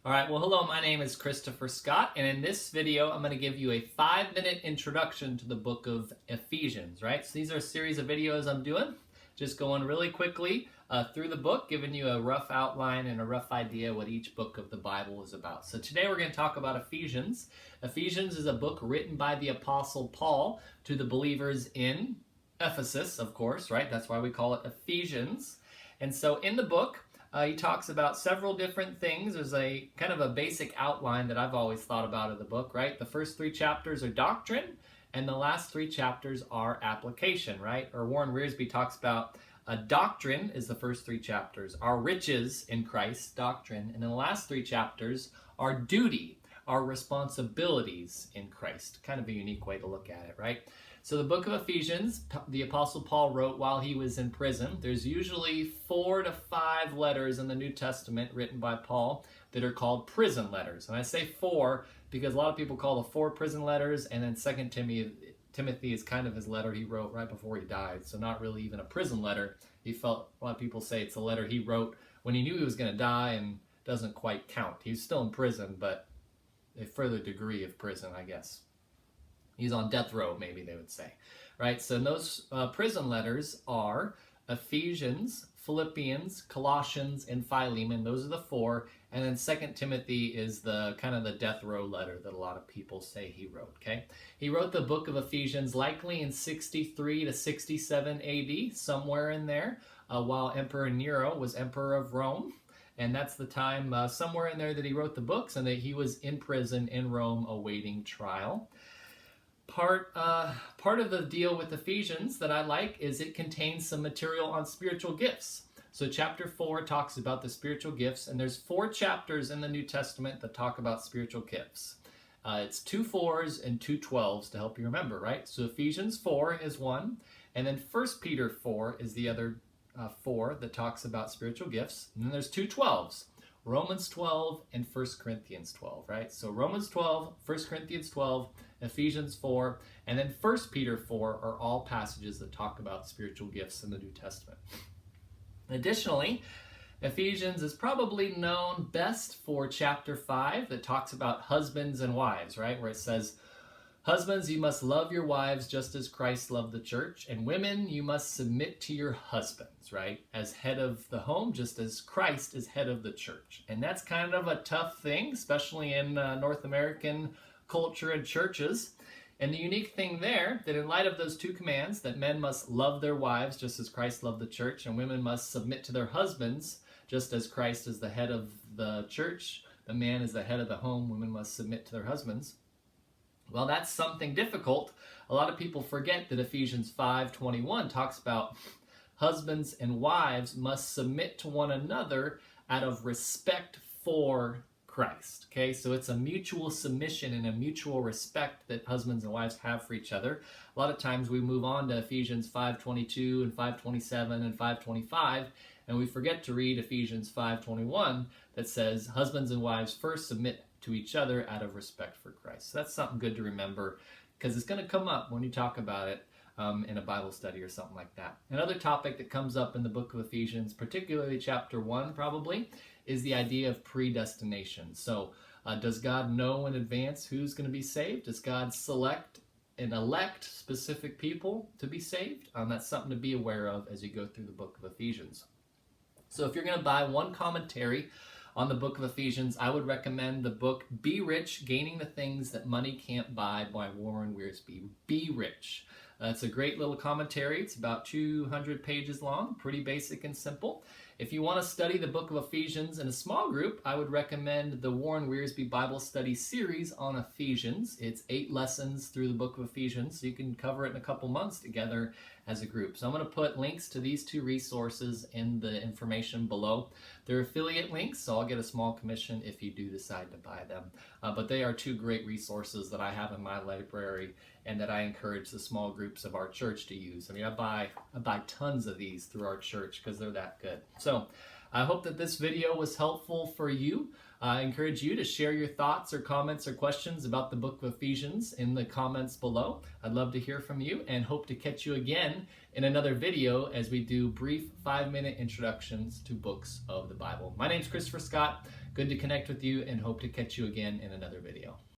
All right, well, hello, my name is Christopher Scott, and in this video, I'm going to give you a 5-minute introduction to the book of Ephesians, right? So these are a series of videos I'm doing, just going really quickly through the book, giving you a rough outline and a rough idea what each book of the Bible is about. So today we're going to talk about Ephesians. Ephesians is a book written by the Apostle Paul to the believers in Ephesus, of course, right? That's why we call it Ephesians. And so in the book, he talks about several different things. There's a kind of a basic outline that I've always thought about of the book, right? The first 3 chapters are doctrine, and the last 3 chapters are application, right? Or Warren Wiersbe talks about doctrine is the first 3 chapters, our riches in Christ, doctrine, and then the last 3 chapters are duty, our responsibilities in Christ. Kind of a unique way to look at it, right? So the book of Ephesians, the Apostle Paul wrote while he was in prison. There's usually 4 to 5 letters in the New Testament written by Paul that are called prison letters. And I say 4 because a lot of people call the 4 prison letters, and then 2 Timothy is kind of his letter he wrote right before he died. So not really even a prison letter. A lot of people say it's a letter he wrote when he knew he was going to die and doesn't quite count. He's still in prison, but a further degree of prison, I guess. He's on death row, maybe they would say, right? So those prison letters are Ephesians, Philippians, Colossians, and Philemon. Those are the 4. And then 2 Timothy is the kind of the death row letter that a lot of people say he wrote, okay? He wrote the book of Ephesians likely in 63 to 67 AD, somewhere in there, while Emperor Nero was emperor of Rome. And that's the time somewhere in there that he wrote the books and that he was in prison in Rome awaiting trial. Part of the deal with Ephesians that I like is it contains some material on spiritual gifts. So chapter 4 talks about the spiritual gifts, and there's 4 chapters in the New Testament that talk about spiritual gifts. It's 2 4s and 2 12s to help you remember, right? So Ephesians 4 is one, and then 1 Peter 4 is the other 4 that talks about spiritual gifts. And then there's 2 12s. Romans 12 and 1 Corinthians 12, right? So Romans 12, 1 Corinthians 12, Ephesians 4, and then 1 Peter 4 are all passages that talk about spiritual gifts in the New Testament. Additionally, Ephesians is probably known best for chapter 5 that talks about husbands and wives, right? Where it says, husbands, you must love your wives just as Christ loved the church, and women, you must submit to your husbands, right? As head of the home, just as Christ is head of the church. And that's kind of a tough thing, especially in North American culture and churches. And the unique thing there, that in light of those 2 commands, that men must love their wives just as Christ loved the church, and women must submit to their husbands just as Christ is the head of the church, the man is the head of the home, women must submit to their husbands. Well, that's something difficult. A lot of people forget that Ephesians 5:21 talks about husbands and wives must submit to one another out of respect for Christ. Okay, so it's a mutual submission and a mutual respect that husbands and wives have for each other. A lot of times we move on to Ephesians 5:22 and 5:27 and 5:25, and we forget to read Ephesians 5:21 that says husbands and wives first submit to each other out of respect for Christ. So that's something good to remember because it's going to come up when you talk about it in a Bible study or something like that. Another topic that comes up in the book of Ephesians, particularly chapter 1 probably, is the idea of predestination. So does God know in advance who's going to be saved? Does God select and elect specific people to be saved? That's something to be aware of as you go through the book of Ephesians. So if you're going to buy one commentary on the book of Ephesians, I would recommend the book Be Rich, Gaining the Things That Money Can't Buy by Warren Wiersbe. Be Rich. It's a great little commentary. It's about 200 pages long, pretty basic and simple. If you want to study the book of Ephesians in a small group, I would recommend the Warren Wiersbe Bible Study series on Ephesians. It's 8 lessons through the book of Ephesians, so you can cover it in a couple months together as a group. So I'm going to put links to these 2 resources in the information below. They're affiliate links, so I'll get a small commission if you do decide to buy them. But they are 2 great resources that I have in my library and that I encourage the small groups of our church to use. I mean, I buy tons of these through our church because they're that good. So I hope that this video was helpful for you. I encourage you to share your thoughts or comments or questions about the book of Ephesians in the comments below. I'd love to hear from you and hope to catch you again in another video as we do brief 5-minute introductions to books of the Bible. My name's Christopher Scott. Good to connect with you and hope to catch you again in another video.